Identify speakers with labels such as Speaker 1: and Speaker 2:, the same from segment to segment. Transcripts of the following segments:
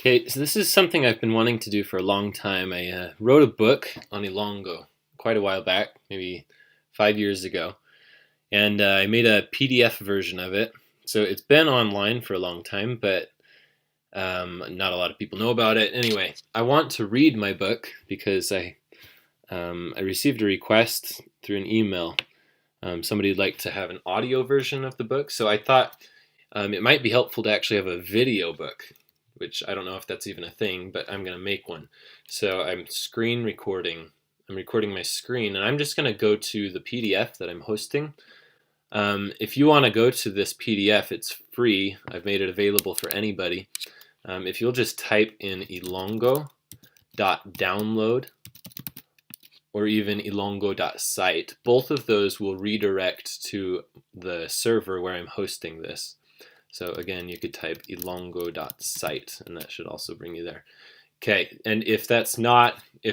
Speaker 1: Okay, so this is something I've been wanting to do for a long time. I wrote a book on Ilonggo quite a while back, maybe 5 years ago, and I made a PDF version of it. So it's been online for a long time, but not a lot of people know about it. Anyway, I want to read my book because I received a request through an email. Somebody would like to have an audio version of the book, so I thought it might be helpful to actually have a video book, which I don't know if that's even a thing, but I'm going to make one. So I'm screen recording. I'm recording my screen, and I'm just going to go to the PDF that I'm hosting. If you want to go to this PDF, it's free. I've made it available for anybody. If you'll just type in ilonggo.download or even ilonggo.site, both of those will redirect to the server where I'm hosting this. So again, you could type ilonggo.site, and that should also bring you there. Okay, and if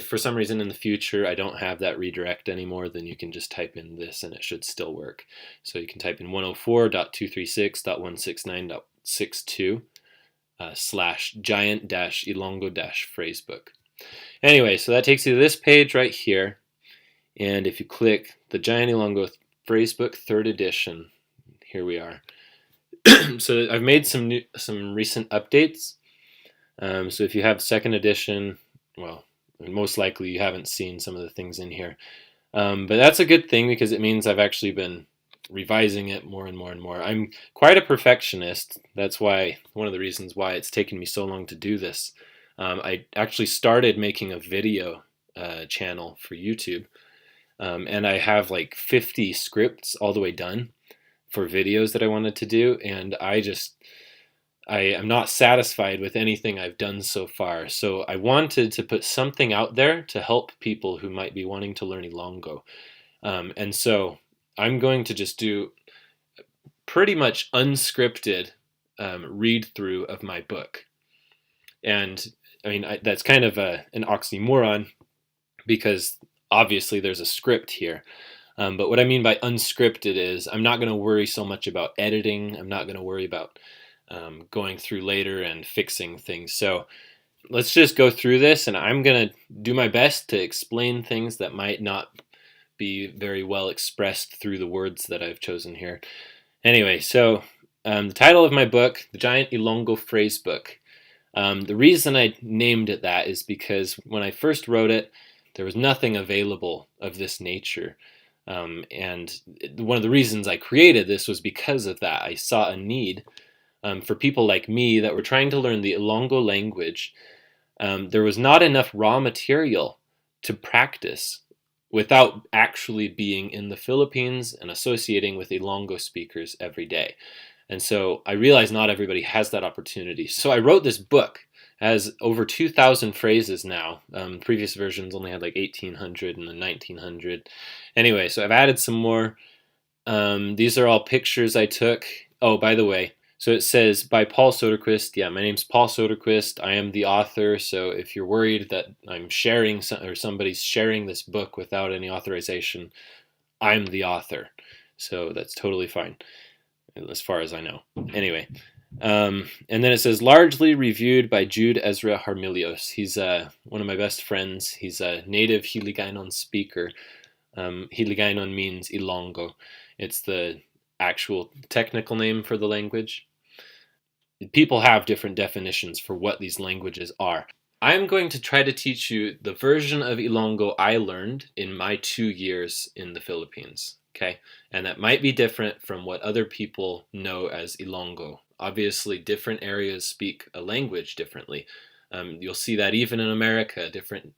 Speaker 1: for some reason in the future I don't have that redirect anymore, then you can just type in this and it should still work. So you can type in 104.236.169.62 /giant-ilonggo-phrasebook. Anyway, so that takes you to this page right here, and if you click the Giant Ilonggo Phrasebook 3rd edition, here we are. So I've made some recent updates. So if you have 2nd edition, well, most likely you haven't seen some of the things in here. But that's a good thing because it means I've actually been revising it more and more and more. I'm quite a perfectionist. That's why one of the reasons why it's taken me so long to do this. I actually started making a video channel for YouTube, and I have like 50 scripts all the way done for videos that I wanted to do, and I am not satisfied with anything I've done so far. So I wanted to put something out there to help people who might be wanting to learn Ilonggo. And so I'm going to just do pretty much unscripted read through of my book. And I mean, that's kind of an oxymoron because obviously there's a script here. But what I mean by unscripted is I'm not going to worry so much about editing. I'm not going to worry about going through later and fixing things. So let's just go through this, and I'm going to do my best to explain things that might not be very well expressed through the words that I've chosen here. Anyway, so the title of my book, The Giant Ilonggo Phrasebook. The reason I named it that is because when I first wrote it, there was nothing available of this nature. And one of the reasons I created this was because of that. I saw a need for people like me that were trying to learn the Ilonggo language. There was not enough raw material to practice without actually being in the Philippines and associating with Ilonggo speakers every day. And so I realized not everybody has that opportunity. So I wrote this book. It has over 2,000 phrases now. Previous versions only had like 1,800 and then 1,900. Anyway, so I've added some more. These are all pictures I took. Oh, by the way, so it says by Paul Soderquist. Yeah, my name's Paul Soderquist. I am the author. So if you're worried that I'm sharing or somebody's sharing this book without any authorization, I'm the author. So that's totally fine, as far as I know. Anyway, and then it says largely reviewed by Jude Ezra Harmilios. He's one of my best friends. He's a native Hiligaynon speaker. Hiligaynon means Ilonggo. It's the actual technical name for the language. People have different definitions for what these languages are. I'm going to try to teach you the version of Ilonggo I learned in my 2 years in the Philippines. Okay, and that might be different from what other people know as Ilonggo. Obviously, different areas speak a language differently. You'll see that even in America, different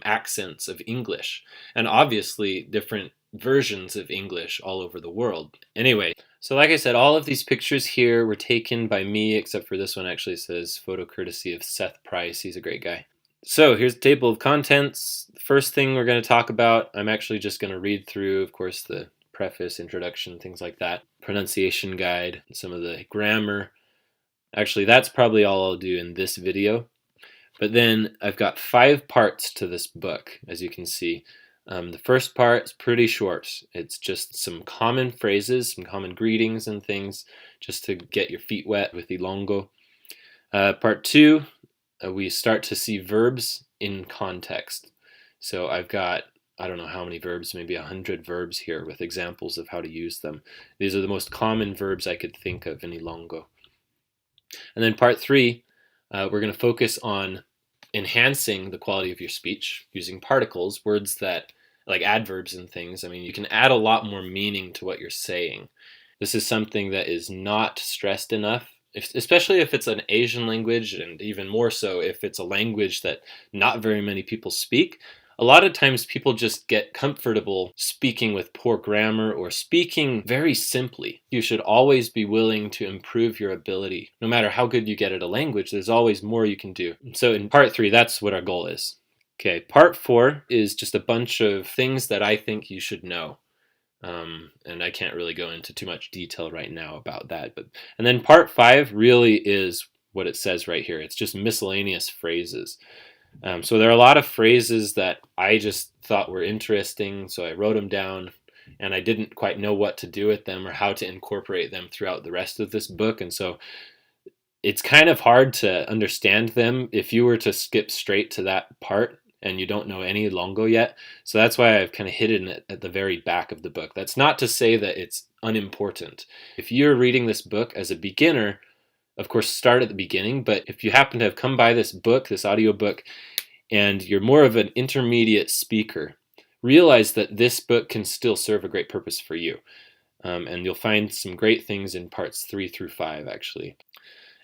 Speaker 1: accents of English, and obviously different versions of English all over the world. Anyway, so like I said, all of these pictures here were taken by me, except for this one actually says photo courtesy of Seth Price. He's a great guy. So here's the table of contents. The first thing we're going to talk about, I'm actually just going to read through, of course, the preface, introduction, things like that, pronunciation guide, some of the grammar. Actually, that's probably all I'll do in this video. But then I've got 5 parts to this book, as you can see. The first part is pretty short. It's just some common phrases, some common greetings and things, just to get your feet wet with Ilonggo. Part 2, we start to see verbs in context. So I've got, I don't know how many verbs, maybe 100 verbs here with examples of how to use them. These are the most common verbs I could think of in Ilonggo. And then part 3, we're going to focus on enhancing the quality of your speech using particles, words that, like adverbs and things. I mean, you can add a lot more meaning to what you're saying. This is something that is not stressed enough, especially if it's an Asian language, and even more so if it's a language that not very many people speak. A lot of times people just get comfortable speaking with poor grammar or speaking very simply. You should always be willing to improve your ability. No matter how good you get at a language, there's always more you can do. So in part 3, that's what our goal is. Okay, part 4 is just a bunch of things that I think you should know. And I can't really go into too much detail right now about that. And then part 5 really is what it says right here. It's just miscellaneous phrases. So there are a lot of phrases that I just thought were interesting, so I wrote them down, and I didn't quite know what to do with them or how to incorporate them throughout the rest of this book. And so it's kind of hard to understand them if you were to skip straight to that part and you don't know any Ilonggo yet. So that's why I've kind of hidden it at the very back of the book. That's not to say that it's unimportant. If you're reading this book as a beginner, of course, start at the beginning, but if you happen to have come by this book, this audiobook, and you're more of an intermediate speaker, realize that this book can still serve a great purpose for you. And you'll find some great things in parts 3 through 5, actually.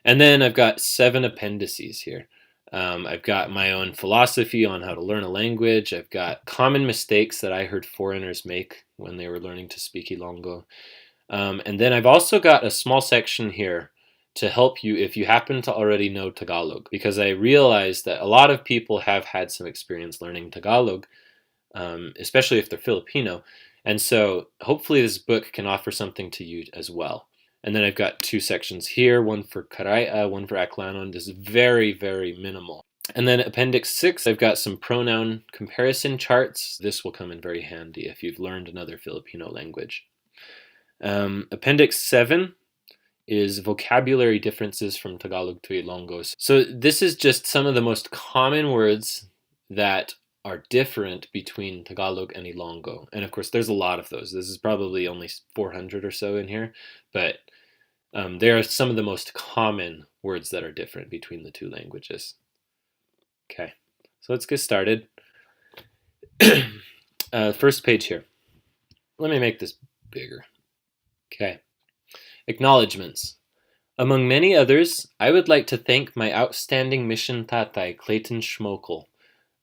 Speaker 1: And then I've got 7 appendices here. I've got my own philosophy on how to learn a language. I've got common mistakes that I heard foreigners make when they were learning to speak Ilonggo. And then I've also got a small section here to help you if you happen to already know Tagalog, because I realize that a lot of people have had some experience learning Tagalog, especially if they're Filipino. And so hopefully this book can offer something to you as well. And then I've got 2 sections here, one for Karaya, one for Aklanon. This is very, very minimal. And then Appendix 6, I've got some pronoun comparison charts. This will come in very handy if you've learned another Filipino language. Appendix 7 is vocabulary differences from Tagalog to Ilonggo. So this is just some of the most common words that are different between Tagalog and Ilonggo. And of course, there's a lot of those. This is probably only 400 or so in here, but there are some of the most common words that are different between the 2 languages. Okay, so let's get started. First page here. Let me make this bigger. Okay. Acknowledgments. Among many others, I would like to thank my outstanding mission tatay, Clayton Schmokel.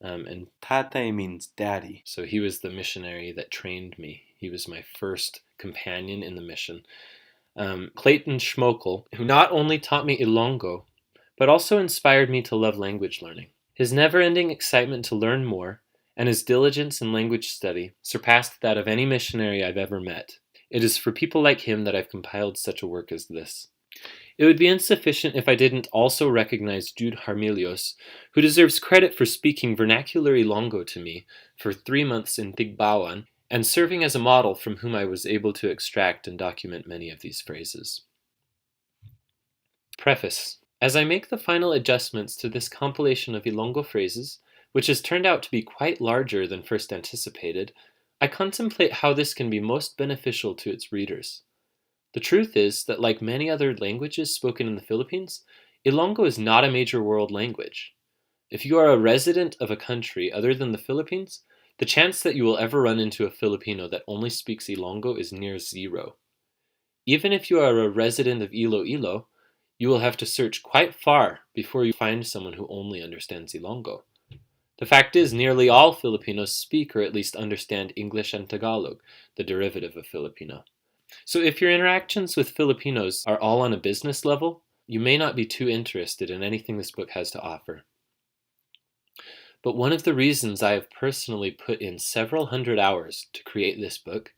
Speaker 1: And tatay means daddy. So he was the missionary that trained me. He was my first companion in the mission. Clayton Schmokel, who not only taught me Ilonggo, but also inspired me to love language learning. His never-ending excitement to learn more, and his diligence in language study, surpassed that of any missionary I've ever met. It is for people like him that I've compiled such a work as this. It would be insufficient if I didn't also recognize Jude Harmilios, who deserves credit for speaking vernacular Ilonggo to me for 3 months in Tigbawan, and serving as a model from whom I was able to extract and document many of these phrases. Preface. As I make the final adjustments to this compilation of Ilonggo phrases, which has turned out to be quite larger than first anticipated, I contemplate how this can be most beneficial to its readers. The truth is that, like many other languages spoken in the Philippines, Ilonggo is not a major world language. If you are a resident of a country other than the Philippines, the chance that you will ever run into a Filipino that only speaks Ilonggo is near 0. Even if you are a resident of Iloilo, you will have to search quite far before you find someone who only understands Ilonggo. The fact is, nearly all Filipinos speak or at least understand English and Tagalog, the derivative of Filipino. So if your interactions with Filipinos are all on a business level, you may not be too interested in anything this book has to offer. But one of the reasons I have personally put in several hundred hours to create this book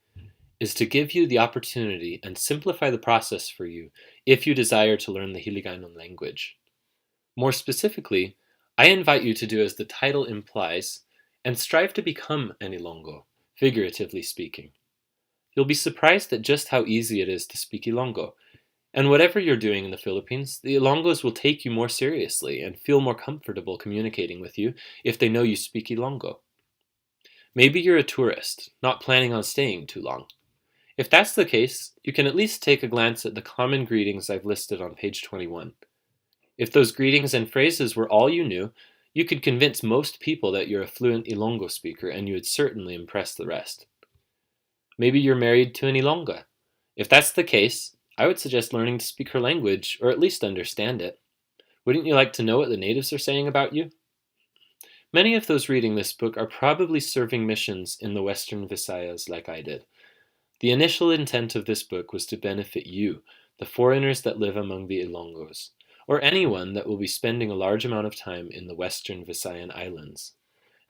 Speaker 1: is to give you the opportunity and simplify the process for you if you desire to learn the Hiligaynon language. More specifically, I invite you to do as the title implies and strive to become an Ilonggo, figuratively speaking. You'll be surprised at just how easy it is to speak Ilonggo. And whatever you're doing in the Philippines, the Ilonggos will take you more seriously and feel more comfortable communicating with you if they know you speak Ilonggo. Maybe you're a tourist, not planning on staying too long. If that's the case, you can at least take a glance at the common greetings I've listed on page 21. If those greetings and phrases were all you knew, you could convince most people that you're a fluent Ilonggo speaker, and you would certainly impress the rest. Maybe you're married to an Ilongga. If that's the case, I would suggest learning to speak her language, or at least understand it. Wouldn't you like to know what the natives are saying about you? Many of those reading this book are probably serving missions in the Western Visayas like I did. The initial intent of this book was to benefit you, the foreigners that live among the Ilonggos, or anyone that will be spending a large amount of time in the Western Visayan Islands.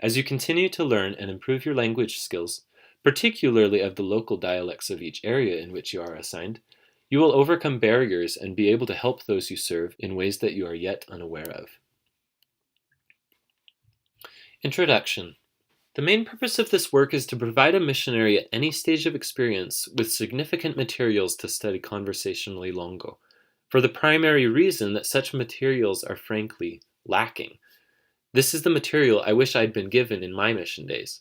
Speaker 1: As you continue to learn and improve your language skills, particularly of the local dialects of each area in which you are assigned, you will overcome barriers and be able to help those you serve in ways that you are yet unaware of. Introduction. The main purpose of this work is to provide a missionary at any stage of experience with significant materials to study conversational Ilonggo, for the primary reason that such materials are frankly lacking. This is the material I wish I'd been given in my mission days.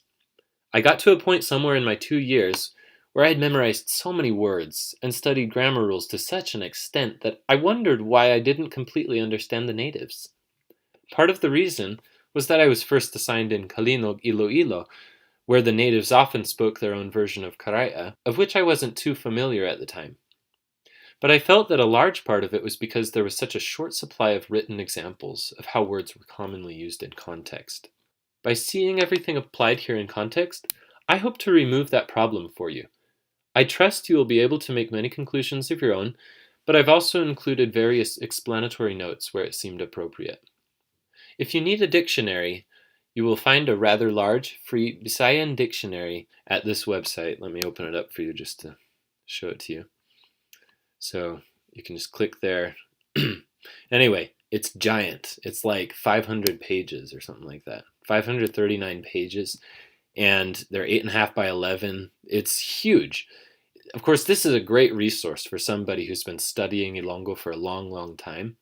Speaker 1: I got to a point somewhere in my 2 years where I had memorized so many words and studied grammar rules to such an extent that I wondered why I didn't completely understand the natives. Part of the reason was that I was first assigned in Kalinog, Iloilo, where the natives often spoke their own version of Karaya, of which I wasn't too familiar at the time. But I felt that a large part of it was because there was such a short supply of written examples of how words were commonly used in context. By seeing everything applied here in context, I hope to remove that problem for you. I trust you will be able to make many conclusions of your own, but I've also included various explanatory notes where it seemed appropriate. If you need a dictionary, you will find a rather large, free Visayan dictionary at this website. Let me open it up for you just to show it to you. So you can just click there. Anyway, it's giant. It's like 500 pages or something like that. 539 pages, and they're 8.5 by 11. It's huge. Of course, this is a great resource for somebody who's been studying Ilonggo for a long, long time.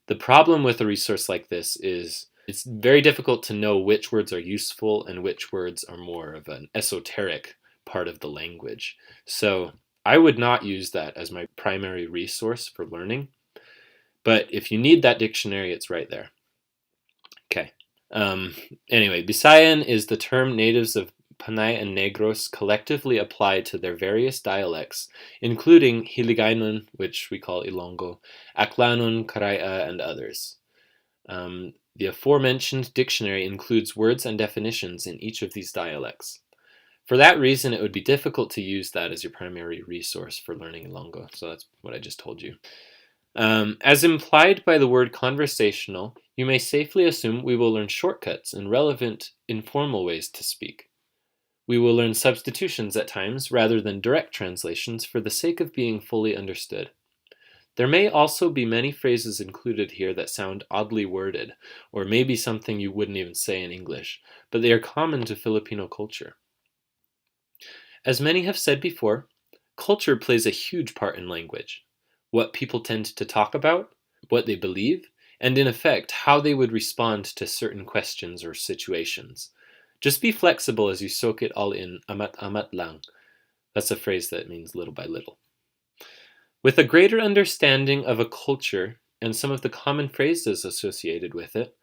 Speaker 1: The problem with a resource like this is it's very difficult to know which words are useful and which words are more of an esoteric part of the language. So I would not use that as my primary resource for learning. But if you need that dictionary, it's right there. Okay. Anyway, Bisayan is the term natives of Panay and Negros collectively apply to their various dialects, including Hiligaynon, which we call Ilonggo, Aklanon, Karaya, and others. The aforementioned dictionary includes words and definitions in each of these dialects. For that reason, it would be difficult to use that as your primary resource for learning Ilonggo, so that's what I just told you. As implied by the word conversational, you may safely assume we will learn shortcuts and relevant informal ways to speak. We will learn substitutions at times rather than direct translations for the sake of being fully understood. There may also be many phrases included here that sound oddly worded, or maybe something you wouldn't even say in English, but they are common to Filipino culture. As many have said before, culture plays a huge part in language. What people tend to talk about, what they believe, and in effect, how they would respond to certain questions or situations. Just be flexible as you soak it all in amat lang. That's a phrase that means little by little. With a greater understanding of a culture and some of the common phrases associated with it,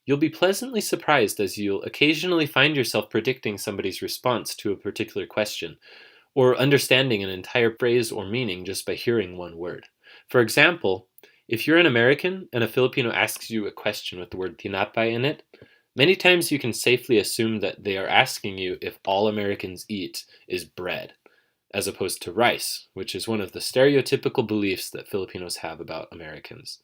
Speaker 1: you'll be pleasantly surprised as you'll occasionally find yourself predicting somebody's response to a particular question, or understanding an entire phrase or meaning just by hearing one word. For example, if you're an American and a Filipino asks you a question with the word tinapay in it, many times you can safely assume that they are asking you if all Americans eat is bread, as opposed to rice, which is one of the stereotypical beliefs that Filipinos have about Americans.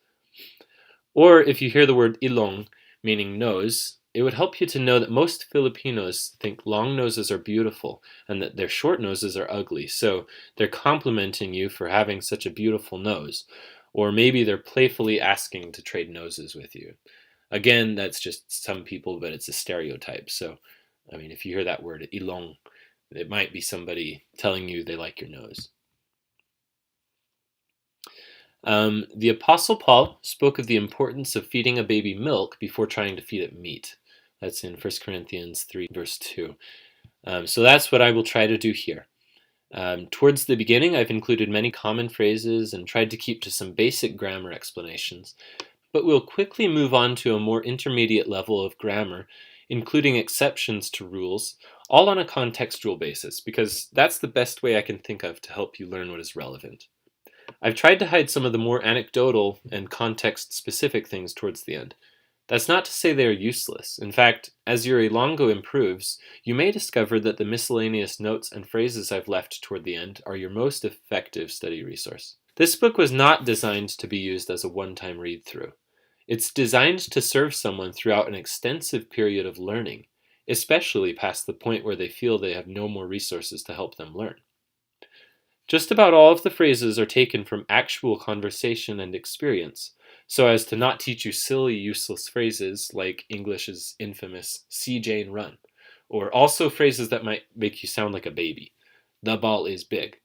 Speaker 1: Or if you hear the word ilong, meaning nose, it would help you to know that most Filipinos think long noses are beautiful and that their short noses are ugly, so they're complimenting you for having such a beautiful nose. Or maybe they're playfully asking to trade noses with you. Again, that's just some people, but it's a stereotype. So, if you hear that word ilong, it might be somebody telling you they like your nose. The Apostle Paul spoke of the importance of feeding a baby milk before trying to feed it meat. That's in 1 Corinthians 3, verse 2. So that's what I will try to do here. Towards the beginning, I've included many common phrases and tried to keep to some basic grammar explanations, but we'll quickly move on to a more intermediate level of grammar, including exceptions to rules, all on a contextual basis, because that's the best way I can think of to help you learn what is relevant. I've tried to hide some of the more anecdotal and context-specific things towards the end. That's not to say they are useless. In fact, as your Ilonggo improves, you may discover that the miscellaneous notes and phrases I've left toward the end are your most effective study resource. This book was not designed to be used as a one-time read-through. It's designed to serve someone throughout an extensive period of learning, especially past the point where they feel they have no more resources to help them learn. Just about all of the phrases are taken from actual conversation and experience, so as to not teach you silly, useless phrases like English's infamous "see Jane run," or also phrases that might make you sound like a baby. The ball is big.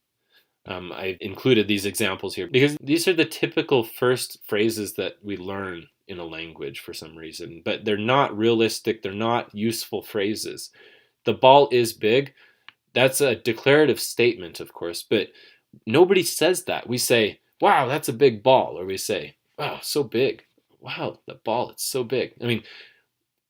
Speaker 1: I included these examples here because these are the typical first phrases that we learn in a language for some reason, but they're not realistic, they're not useful phrases. The ball is big. That's a declarative statement, of course, but nobody says that. We say, wow, that's a big ball, or we say, wow, so big. Wow, the ball, it's so big. I mean,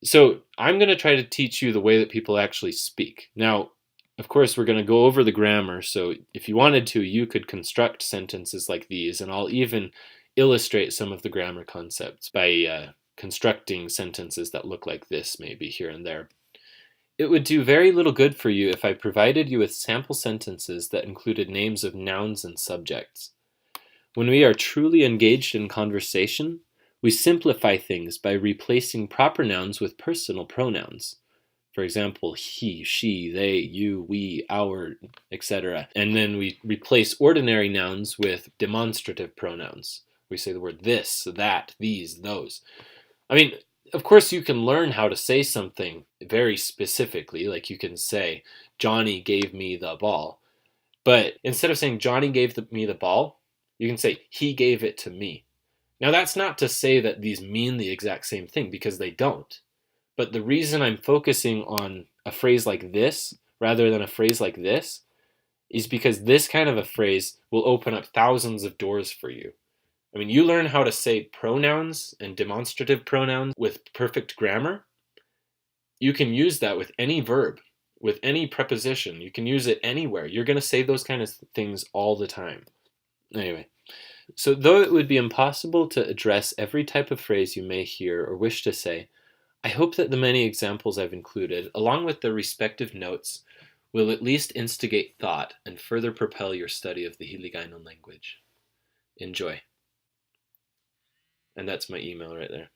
Speaker 1: so I'm going to try to teach you the way that people actually speak. Now, of course, we're going to go over the grammar, so if you wanted to, you could construct sentences like these, and I'll even illustrate some of the grammar concepts by constructing sentences that look like this, maybe here and there. It would do very little good for you if I provided you with sample sentences that included names of nouns and subjects. When we are truly engaged in conversation, we simplify things by replacing proper nouns with personal pronouns. For example, he, she, they, you, we, our, etc. And then we replace ordinary nouns with demonstrative pronouns. We say the word this, that, these, those. I mean, of course, you can learn how to say something very specifically, like you can say, Johnny gave me the ball. But instead of saying, Johnny gave me the ball, you can say, he gave it to me. Now, that's not to say that these mean the exact same thing, because they don't. But the reason I'm focusing on a phrase like this rather than a phrase like this is because this kind of a phrase will open up thousands of doors for you. I mean, you learn how to say pronouns and demonstrative pronouns with perfect grammar. You can use that with any verb, with any preposition. You can use it anywhere. You're going to say those kind of things all the time. Anyway, so though it would be impossible to address every type of phrase you may hear or wish to say, I hope that the many examples I've included, along with their respective notes, will at least instigate thought and further propel your study of the Hiligaynon language. Enjoy. And that's my email right there.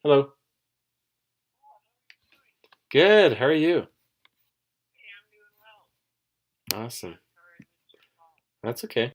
Speaker 1: Hello. Good. How are you? Awesome. That's okay.